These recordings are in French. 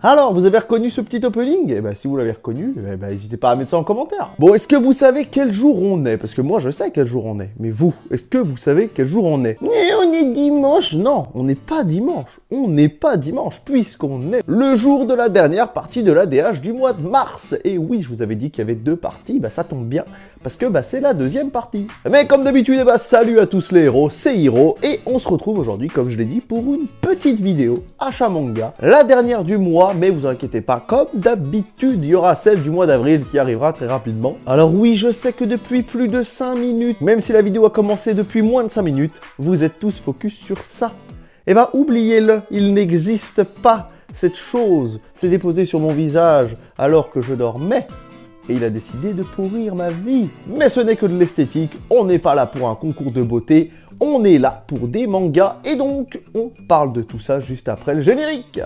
Alors, vous avez reconnu ce petit opening? Eh ben, si vous l'avez reconnu, eh ben, n'hésitez pas à mettre ça en commentaire. Bon, est-ce que vous savez quel jour on est? Parce que moi, je sais quel jour on est. Mais vous, est-ce que vous savez quel jour on est? On est dimanche. Non, on n'est pas dimanche. On n'est pas dimanche, puisqu'on est le jour de la dernière partie de l'ADH du mois de mars. Et oui, je vous avais dit qu'il y avait deux parties. Bah, ça tombe bien, parce que bah, c'est la deuxième partie. Mais comme d'habitude, eh ben, salut à tous les héros, c'est Hiro. Et on se retrouve aujourd'hui, comme je l'ai dit, pour une petite vidéo achat manga, la dernière du mois, mais vous inquiétez pas, comme d'habitude, il y aura celle du mois d'avril qui arrivera très rapidement. Alors oui, je sais que depuis plus de 5 minutes, même si la vidéo a commencé depuis moins de 5 minutes, vous êtes tous focus sur ça. Eh ben oubliez-le, il n'existe pas. Cette chose s'est déposée sur mon visage alors que je dormais. Et il a décidé de pourrir ma vie. Mais ce n'est que de l'esthétique, on n'est pas là pour un concours de beauté, on est là pour des mangas, et donc on parle de tout ça juste après le générique.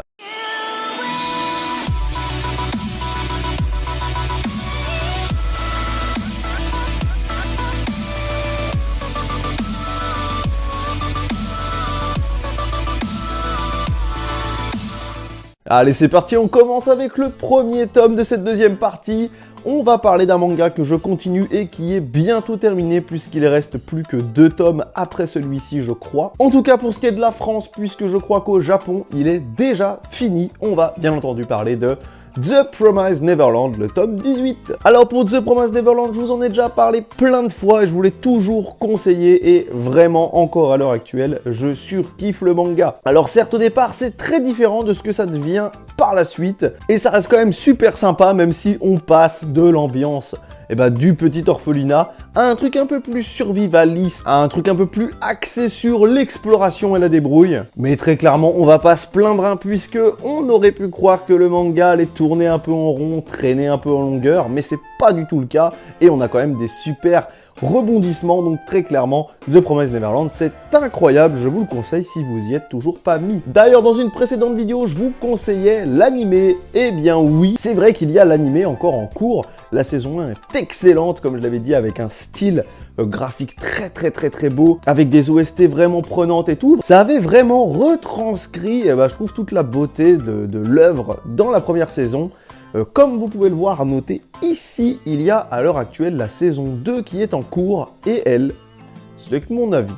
Allez, c'est parti, on commence avec le premier tome de cette deuxième partie. On va parler d'un manga que je continue et qui est bientôt terminé puisqu'il reste plus que 2 tomes après celui-ci, je crois. En tout cas, pour ce qui est de la France, puisque je crois qu'au Japon, il est déjà fini. On va bien entendu parler de The Promised Neverland, le tome 18. Alors pour The Promised Neverland, je vous en ai déjà parlé plein de fois et je vous l'ai toujours conseillé et vraiment encore à l'heure actuelle, je surkiffe le manga. Alors certes au départ, c'est très différent de ce que ça devient par la suite et ça reste quand même super sympa même si on passe de l'ambiance du petit orphelinat à un truc un peu plus survivaliste, à un truc un peu plus axé sur l'exploration et la débrouille. Mais très clairement, on va pas se plaindre puisque on aurait pu croire que le manga allait tourner un peu en rond, traîner un peu en longueur, mais c'est pas du tout le cas et on a quand même des super rebondissement, donc très clairement, The Promised Neverland, c'est incroyable, je vous le conseille si vous y êtes toujours pas mis. D'ailleurs, dans une précédente vidéo, je vous conseillais l'animé, et bien oui, c'est vrai qu'il y a l'animé encore en cours, la saison 1 est excellente, comme je l'avais dit, avec un style graphique très beau, avec des OST vraiment prenantes et tout. Ça avait vraiment retranscrit, je trouve, toute la beauté de l'œuvre dans la première saison. Comme vous pouvez le voir, à noter ici, il y a à l'heure actuelle la saison 2 qui est en cours et elle, c'est mon avis.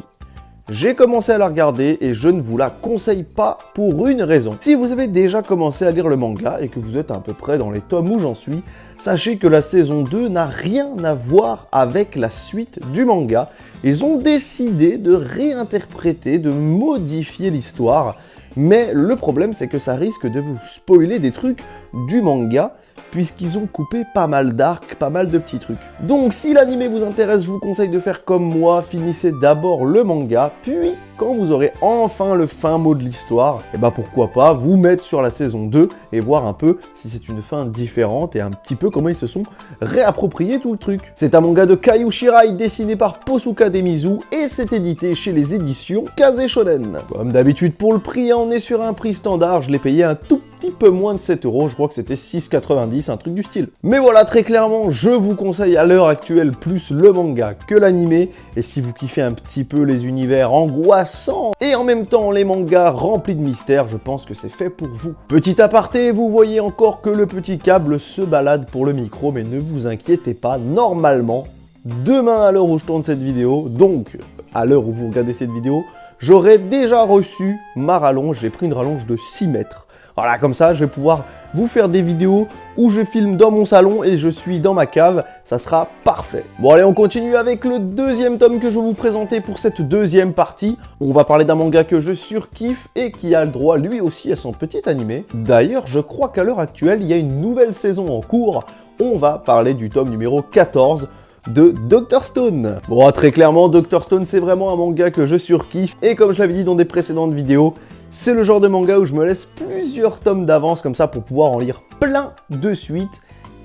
J'ai commencé à la regarder et je ne vous la conseille pas pour une raison. Si vous avez déjà commencé à lire le manga et que vous êtes à peu près dans les tomes où j'en suis, sachez que la saison 2 n'a rien à voir avec la suite du manga. Ils ont décidé de réinterpréter, de modifier l'histoire. Mais le problème, c'est que ça risque de vous spoiler des trucs du manga, puisqu'ils ont coupé pas mal d'arcs, pas mal de petits trucs. Donc si l'animé vous intéresse, je vous conseille de faire comme moi, finissez d'abord le manga, puis quand vous aurez enfin le fin mot de l'histoire, pourquoi pas vous mettre sur la saison 2 et voir un peu si c'est une fin différente et un petit peu comment ils se sont réappropriés tout le truc. C'est un manga de Kaiu Shirai dessiné par Posuka Demizu et c'est édité chez les éditions Kaze Shonen. Comme d'habitude pour le prix, on est sur un prix standard, je l'ai payé un tout petit peu moins de 7 €, je crois que c'était 6,90 €, un truc du style. Mais voilà, très clairement, je vous conseille à l'heure actuelle plus le manga que l'animé, et si vous kiffez un petit peu les univers angoissants, et en même temps les mangas remplis de mystères, je pense que c'est fait pour vous. Petit aparté, vous voyez encore que le petit câble se balade pour le micro, mais ne vous inquiétez pas, normalement, demain à l'heure où je tourne cette vidéo, donc à l'heure où vous regardez cette vidéo, j'aurai déjà reçu ma rallonge, j'ai pris une rallonge de 6 mètres. Voilà, comme ça, je vais pouvoir vous faire des vidéos où je filme dans mon salon et je suis dans ma cave. Ça sera parfait. Bon, allez, on continue avec le deuxième tome que je vais vous présenter pour cette deuxième partie. On va parler d'un manga que je surkiffe et qui a le droit, lui aussi, à son petit animé. D'ailleurs, je crois qu'à l'heure actuelle, il y a une nouvelle saison en cours. On va parler du tome numéro 14 de Dr. Stone. Bon, très clairement, Dr. Stone, c'est vraiment un manga que je surkiffe. Et comme je l'avais dit dans des précédentes vidéos, c'est le genre de manga où je me laisse plusieurs tomes d'avance comme ça pour pouvoir en lire plein de suite.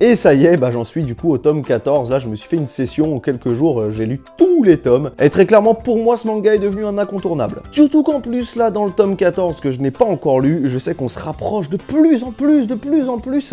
Et ça y est, j'en suis du coup au tome 14. Là, je me suis fait une session en quelques jours, j'ai lu tous les tomes. Et très clairement, pour moi, ce manga est devenu un incontournable. Surtout qu'en plus, là, dans le tome 14, que je n'ai pas encore lu, je sais qu'on se rapproche de plus en plus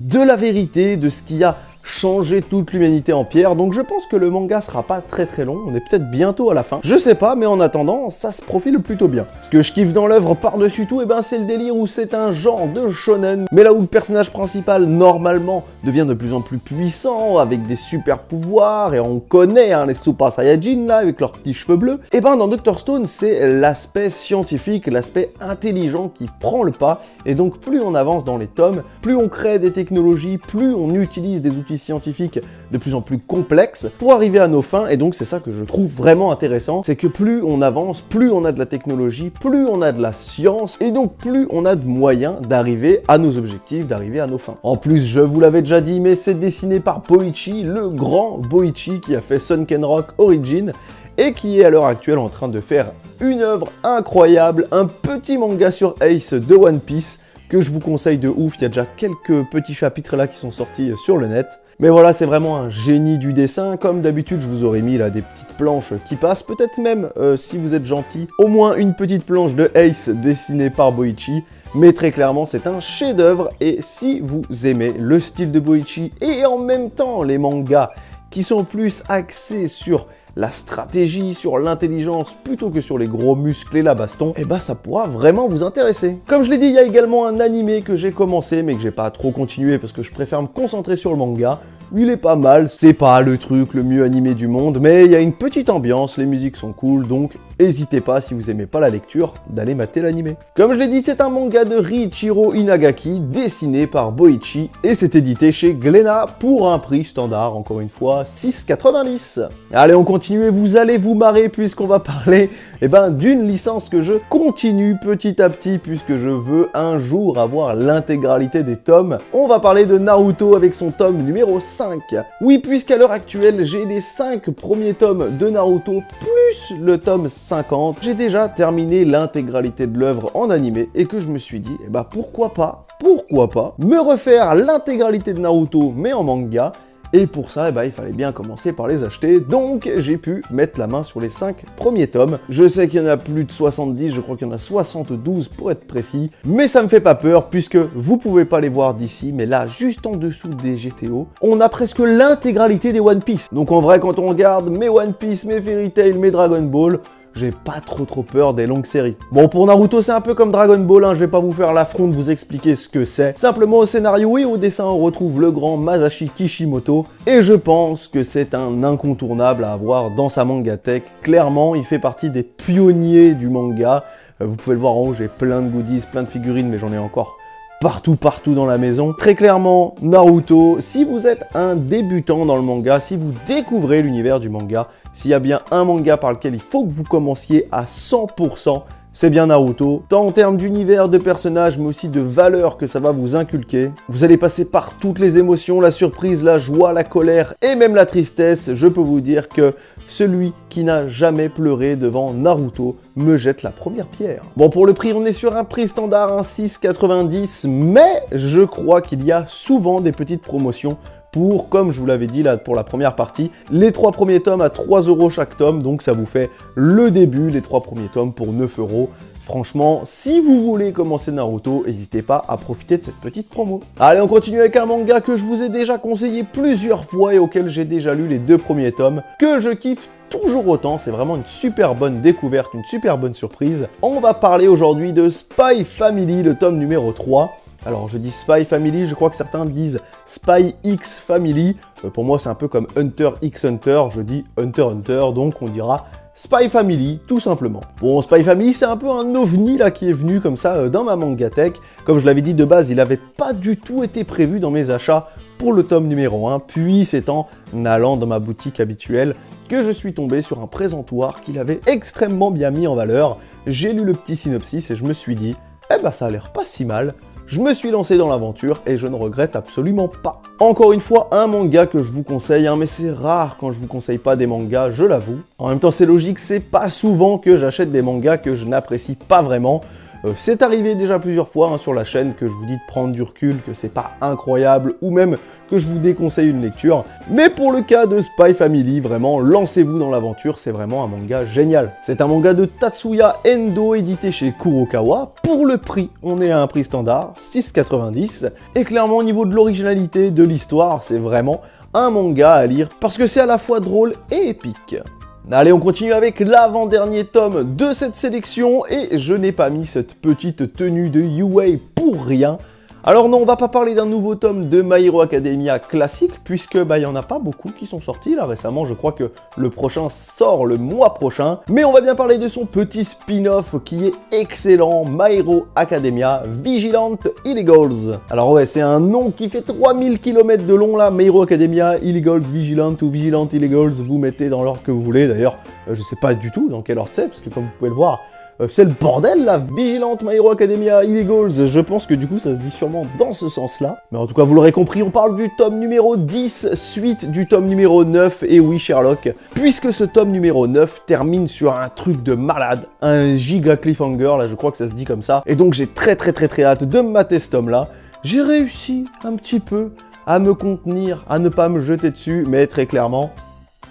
de la vérité, de ce qu'il y a changer toute l'humanité en pierre, donc je pense que le manga sera pas très long, on est peut-être bientôt à la fin. Je sais pas, mais en attendant, ça se profile plutôt bien. Ce que je kiffe dans l'œuvre par-dessus tout, c'est le délire où c'est un genre de shonen, mais là où le personnage principal, normalement, devient de plus en plus puissant, avec des super pouvoirs, et on connaît les Super Saiyajin, là, avec leurs petits cheveux bleus, dans Dr. Stone, c'est l'aspect scientifique, l'aspect intelligent qui prend le pas, et donc plus on avance dans les tomes, plus on crée des technologies, plus on utilise des outils scientifiques de plus en plus complexes pour arriver à nos fins, et donc c'est ça que je trouve vraiment intéressant, c'est que plus on avance, plus on a de la technologie, plus on a de la science, et donc plus on a de moyens d'arriver à nos objectifs, d'arriver à nos fins. En plus, je vous l'avais déjà dit, mais c'est dessiné par Boichi, le grand Boichi qui a fait Sunken Rock Origin, et qui est à l'heure actuelle en train de faire une œuvre incroyable, un petit manga sur Ace de One Piece, que je vous conseille de ouf. Il y a déjà quelques petits chapitres là qui sont sortis sur le net. Mais voilà, c'est vraiment un génie du dessin. Comme d'habitude, je vous aurais mis là des petites planches qui passent. Peut-être même, si vous êtes gentil, au moins une petite planche de Ace dessinée par Boichi. Mais très clairement, c'est un chef-d'œuvre. Et si vous aimez le style de Boichi et en même temps les mangas qui sont plus axés sur la stratégie, sur l'intelligence, plutôt que sur les gros muscles et la baston, ça pourra vraiment vous intéresser. Comme je l'ai dit, il y a également un animé que j'ai commencé, mais que j'ai pas trop continué parce que je préfère me concentrer sur le manga. Il est pas mal, c'est pas le truc le mieux animé du monde, mais il y a une petite ambiance, les musiques sont cool, donc n'hésitez pas, si vous aimez pas la lecture, d'aller mater l'animé. Comme je l'ai dit, c'est un manga de Riichiro Inagaki, dessiné par Boichi, et c'est édité chez Glénat pour un prix standard, encore une fois, 6,90 €. Allez, on continue et vous allez vous marrer puisqu'on va parler d'une licence que je continue petit à petit puisque je veux un jour avoir l'intégralité des tomes. On va parler de Naruto avec son tome numéro 5. Oui, puisqu'à l'heure actuelle, j'ai les 5 premiers tomes de Naruto plus le tome 50. J'ai déjà terminé l'intégralité de l'œuvre en animé et que je me suis dit, pourquoi pas me refaire l'intégralité de Naruto mais en manga. Et pour ça, il fallait bien commencer par les acheter, donc j'ai pu mettre la main sur les 5 premiers tomes. Je sais qu'il y en a plus de 70, je crois qu'il y en a 72 pour être précis, mais ça me fait pas peur puisque vous pouvez pas les voir d'ici, mais là, juste en dessous des GTO, on a presque l'intégralité des One Piece. Donc en vrai, quand on regarde mes One Piece, mes Fairy Tail, mes Dragon Ball, j'ai pas trop peur des longues séries. Bon, pour Naruto, c'est un peu comme Dragon Ball, je vais pas vous faire l'affront de vous expliquer ce que c'est. Simplement, au scénario et au dessin, on retrouve le grand Masashi Kishimoto, et je pense que c'est un incontournable à avoir dans sa mangatech. Clairement, il fait partie des pionniers du manga. Vous pouvez le voir en haut, j'ai plein de goodies, plein de figurines, mais j'en ai encore partout dans la maison. Très clairement, Naruto, si vous êtes un débutant dans le manga, si vous découvrez l'univers du manga, s'il y a bien un manga par lequel il faut que vous commenciez à 100%, c'est bien Naruto, tant en termes d'univers, de personnages, mais aussi de valeurs que ça va vous inculquer. Vous allez passer par toutes les émotions, la surprise, la joie, la colère et même la tristesse. Je peux vous dire que celui qui n'a jamais pleuré devant Naruto me jette la première pierre. Bon, pour le prix, on est sur un prix standard, un 6,90 €, mais je crois qu'il y a souvent des petites promotions pour, comme je vous l'avais dit là pour la première partie, les 3 premiers tomes à 3 € chaque tome, donc ça vous fait le début, les 3 premiers tomes pour 9 €. Franchement, si vous voulez commencer Naruto, n'hésitez pas à profiter de cette petite promo. Allez, on continue avec un manga que je vous ai déjà conseillé plusieurs fois et auquel j'ai déjà lu les 2 premiers tomes, que je kiffe toujours autant, c'est vraiment une super bonne découverte, une super bonne surprise. On va parler aujourd'hui de Spy Family, le tome numéro 3. Alors je dis Spy Family, je crois que certains disent Spy X Family. Pour moi c'est un peu comme Hunter X Hunter, je dis Hunter Hunter, donc on dira Spy Family, tout simplement. Bon, Spy Family, c'est un peu un ovni là qui est venu comme ça dans ma mangatech. Comme je l'avais dit de base, il n'avait pas du tout été prévu dans mes achats pour le tome numéro 1. Puis c'est en allant dans ma boutique habituelle que je suis tombé sur un présentoir qu'il avait extrêmement bien mis en valeur. J'ai lu le petit synopsis et je me suis dit, ça a l'air pas si mal. Je me suis lancé dans l'aventure et je ne regrette absolument pas. Encore une fois, un manga que je vous conseille, mais c'est rare quand je vous conseille pas des mangas, je l'avoue. En même temps, c'est logique, c'est pas souvent que j'achète des mangas que je n'apprécie pas vraiment. C'est arrivé déjà plusieurs fois sur la chaîne que je vous dis de prendre du recul, que c'est pas incroyable, ou même que je vous déconseille une lecture. Mais pour le cas de Spy Family, vraiment, lancez-vous dans l'aventure, c'est vraiment un manga génial. C'est un manga de Tatsuya Endo, édité chez Kurokawa. Pour le prix, on est à un prix standard, 6,90. Et clairement, au niveau de l'originalité de l'histoire, c'est vraiment un manga à lire, parce que c'est à la fois drôle et épique. Allez, on continue avec l'avant-dernier tome de cette sélection, et je n'ai pas mis cette petite tenue de UA pour rien. Alors non, on va pas parler d'un nouveau tome de My Hero Academia classique, puisque il y en a pas beaucoup qui sont sortis là récemment, je crois que le prochain sort le mois prochain, mais on va bien parler de son petit spin-off qui est excellent, My Hero Academia Vigilant Illegals. Alors ouais, c'est un nom qui fait 3000 km de long là, My Hero Academia Illegals Vigilant ou Vigilant Illegals, vous mettez dans l'ordre que vous voulez, d'ailleurs je sais pas du tout dans quel ordre c'est, parce que comme vous pouvez le voir, c'est le bordel là, Vigilante My Hero Academia Illegals, je pense que du coup ça se dit sûrement dans ce sens-là. Mais en tout cas vous l'aurez compris, on parle du tome numéro 10, suite du tome numéro 9, et oui Sherlock, puisque ce tome numéro 9 termine sur un truc de malade, un giga cliffhanger, là je crois que ça se dit comme ça, et donc j'ai très hâte de me mater ce tome là. J'ai réussi un petit peu à me contenir, à ne pas me jeter dessus, mais très clairement,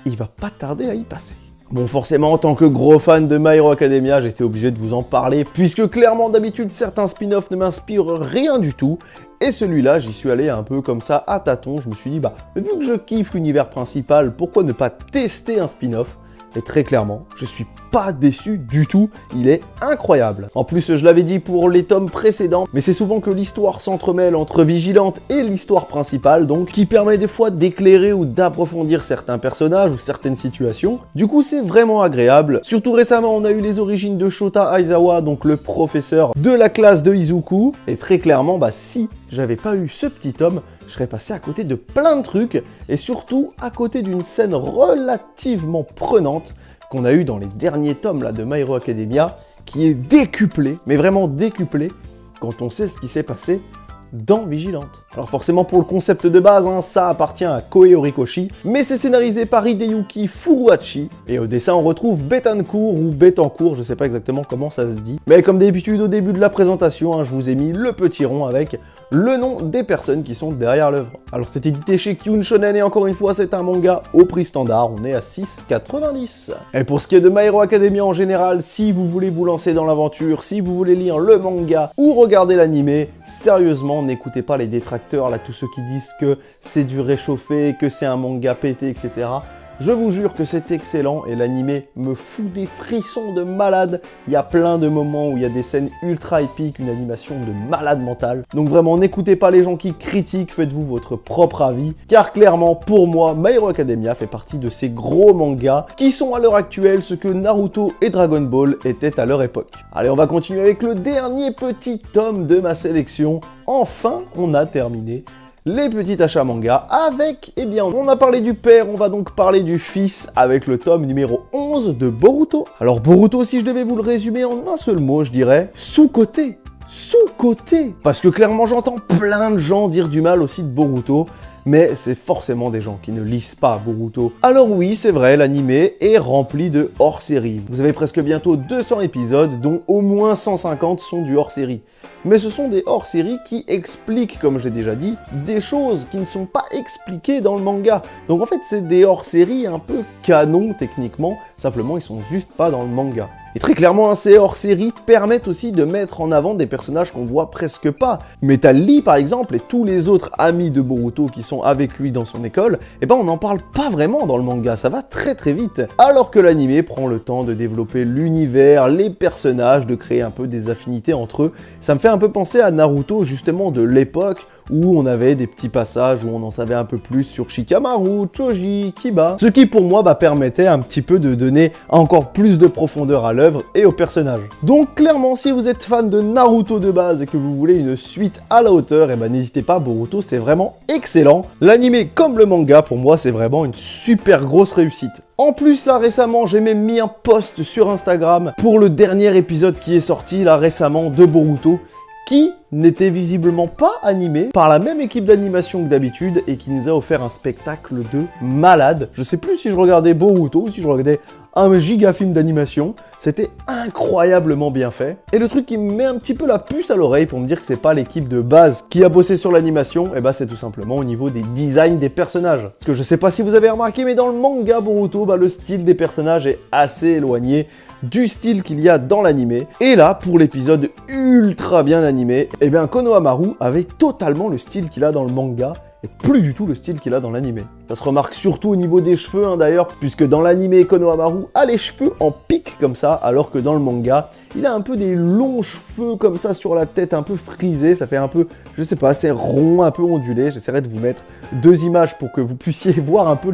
il va pas tarder à y passer. Bon, forcément, en tant que gros fan de My Hero Academia, j'étais obligé de vous en parler, puisque clairement, d'habitude, certains spin-offs ne m'inspirent rien du tout, et celui-là, j'y suis allé un peu comme ça, à tâtons. Je me suis dit, vu que je kiffe l'univers principal, pourquoi ne pas tester un spin-off? Et très clairement, je suis pas déçu du tout, il est incroyable. En plus, je l'avais dit pour les tomes précédents, mais c'est souvent que l'histoire s'entremêle entre Vigilante et l'histoire principale, donc qui permet des fois d'éclairer ou d'approfondir certains personnages ou certaines situations. Du coup, c'est vraiment agréable. Surtout récemment, on a eu les origines de Shota Aizawa, donc le professeur de la classe de Izuku, et très clairement, si j'avais pas eu ce petit tome, je serais passé à côté de plein de trucs, et surtout à côté d'une scène relativement prenante qu'on a eu dans les derniers tomes là, de My Hero Academia, qui est décuplée, mais vraiment décuplée, quand on sait ce qui s'est passé dans Vigilante. Alors forcément pour le concept de base, ça appartient à Koei Horikoshi, mais c'est scénarisé par Hideyuki Furuhachi, et au dessin on retrouve Betancourt ou Betancourt, je sais pas exactement comment ça se dit, mais comme d'habitude au début de la présentation, je vous ai mis le petit rond avec le nom des personnes qui sont derrière l'œuvre. Alors c'est édité chez Kyun Shonen, et encore une fois c'est un manga au prix standard, on est à 6,90. Et pour ce qui est de My Hero Academia en général, si vous voulez vous lancer dans l'aventure, si vous voulez lire le manga ou regarder l'animé, sérieusement n'écoutez pas les détracteurs, là tous ceux qui disent que c'est du réchauffé, que c'est un manga pété, etc. Je vous jure que c'est excellent et l'animé me fout des frissons de malade. Il y a plein de moments où il y a des scènes ultra épiques, une animation de malade mental. Donc vraiment, n'écoutez pas les gens qui critiquent, faites-vous votre propre avis. Car clairement, pour moi, My Hero Academia fait partie de ces gros mangas qui sont à l'heure actuelle ce que Naruto et Dragon Ball étaient à leur époque. Allez, on va continuer avec le dernier petit tome de ma sélection. Enfin, on a terminé les petits achats manga avec, on a parlé du père, on va donc parler du fils avec le tome numéro 11 de Boruto. Alors Boruto, si je devais vous le résumer en un seul mot, je dirais sous-coté. Sous-coté. Parce que clairement, j'entends plein de gens dire du mal aussi de Boruto, mais c'est forcément des gens qui ne lisent pas Boruto. Alors oui, c'est vrai, l'animé est rempli de hors-série. Vous avez presque bientôt 200 épisodes, dont au moins 150 sont du hors-série. Mais ce sont des hors-série qui expliquent, comme j'ai déjà dit, des choses qui ne sont pas expliquées dans le manga. Donc en fait, c'est des hors-série un peu canon techniquement, simplement ils sont juste pas dans le manga. Et très clairement, ces hors-série permettent aussi de mettre en avant des personnages qu'on voit presque pas. Metal Lee par exemple, et tous les autres amis de Boruto qui sont avec lui dans son école, on n'en parle pas vraiment dans le manga, ça va très vite. Alors que l'animé prend le temps de développer l'univers, les personnages, de créer un peu des affinités entre eux. Ça me fait un peu penser à Naruto justement de l'époque, où on avait des petits passages où on en savait un peu plus sur Shikamaru, Choji, Kiba. Ce qui pour moi permettait un petit peu de donner encore plus de profondeur à l'œuvre et aux personnages. Donc clairement, si vous êtes fan de Naruto de base et que vous voulez une suite à la hauteur, n'hésitez pas, Boruto c'est vraiment excellent. L'animé comme le manga, pour moi c'est vraiment une super grosse réussite. En plus, là, récemment, j'ai même mis un post sur Instagram pour le dernier épisode qui est sorti, là, récemment, de Boruto, qui n'était visiblement pas animé par la même équipe d'animation que d'habitude et qui nous a offert un spectacle de malade. Je sais plus si je regardais Boruto ou si je regardais un giga film d'animation. C'était incroyablement bien fait. Et le truc qui me met un petit peu la puce à l'oreille pour me dire que c'est pas l'équipe de base qui a bossé sur l'animation, et bah c'est tout simplement au niveau des designs des personnages. Parce que je sais pas si vous avez remarqué, mais dans le manga Boruto, bah, le style des personnages est assez éloigné du style qu'il y a dans l'animé. Et là, pour l'épisode ultra bien animé, eh bien Konohamaru avait totalement le style qu'il a dans le manga et plus du tout le style qu'il a dans l'animé. Ça se remarque surtout au niveau des cheveux hein, d'ailleurs, puisque dans l'animé Konohamaru a les cheveux en pique comme ça, alors que dans le manga, il a un peu des longs cheveux comme ça sur la tête, un peu frisés, ça fait un peu, je sais pas, c'est rond, un peu ondulé. J'essaierai de vous mettre deux images pour que vous puissiez voir un peu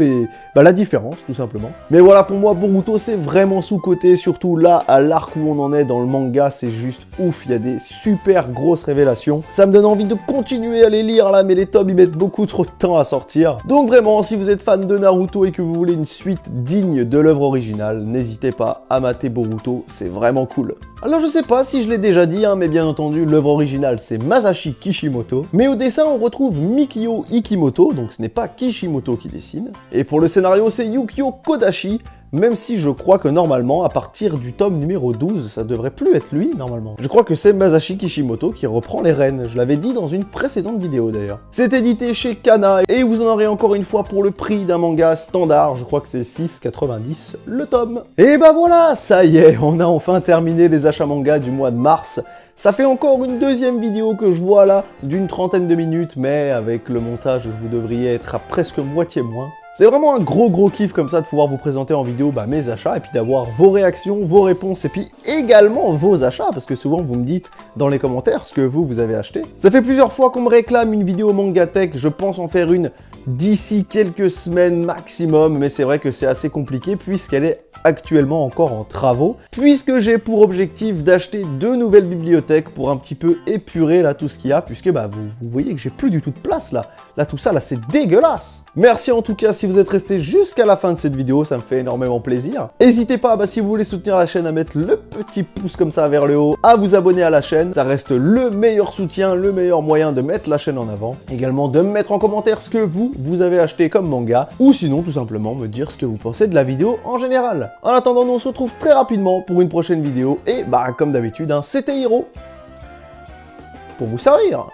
la différence, tout simplement. Mais voilà, pour moi, Boruto, c'est vraiment sous-coté, surtout là, à l'arc où on en est dans le manga, c'est juste ouf, il y a des super grosses révélations. Ça me donne envie de continuer à les lire là, mais les tomes, ils mettent beaucoup trop de temps à sortir. Donc vraiment, si vous êtes fan de Naruto et que vous voulez une suite digne de l'œuvre originale, n'hésitez pas à mater Boruto, c'est vraiment cool. Alors je sais pas si je l'ai déjà dit, hein, mais bien entendu, l'œuvre originale c'est Masashi Kishimoto, mais au dessin on retrouve Mikio Ikimoto, donc ce n'est pas Kishimoto qui dessine, et pour le scénario c'est Yukio Kodashi, même si je crois que normalement, à partir du tome numéro 12, ça devrait plus être lui, normalement. Je crois que c'est Masashi Kishimoto qui reprend les rênes, je l'avais dit dans une précédente vidéo d'ailleurs. C'est édité chez Kana, et vous en aurez encore une fois pour le prix d'un manga standard, je crois que c'est 6,90 le tome. Et bah voilà, ça y est, on a enfin terminé les achats manga du mois de mars. Ça fait encore une deuxième vidéo que je vois là, d'une trentaine de minutes, mais avec le montage, vous devriez être à presque moitié moins. C'est vraiment un gros kiff comme ça de pouvoir vous présenter en vidéo mes achats et puis d'avoir vos réactions, vos réponses et puis également vos achats parce que souvent vous me dites dans les commentaires ce que vous avez acheté. Ça fait plusieurs fois qu'on me réclame une vidéo Mangatech, je pense en faire une d'ici quelques semaines maximum, mais c'est vrai que c'est assez compliqué puisqu'elle est actuellement encore en travaux, puisque j'ai pour objectif d'acheter 2 nouvelles bibliothèques pour un petit peu épurer là tout ce qu'il y a, puisque vous voyez que j'ai plus du tout de place là. Là tout ça là c'est dégueulasse. Merci en tout cas si vous êtes resté jusqu'à la fin de cette vidéo, ça me fait énormément plaisir. N'hésitez pas si vous voulez soutenir la chaîne à mettre le petit pouce comme ça vers le haut, à vous abonner à la chaîne, ça reste le meilleur soutien, le meilleur moyen de mettre la chaîne en avant. Également de me mettre en commentaire ce que vous avez acheté comme manga, ou sinon tout simplement me dire ce que vous pensez de la vidéo en général. En attendant, nous on se retrouve très rapidement pour une prochaine vidéo, et comme d'habitude, c'était Hiro pour vous servir.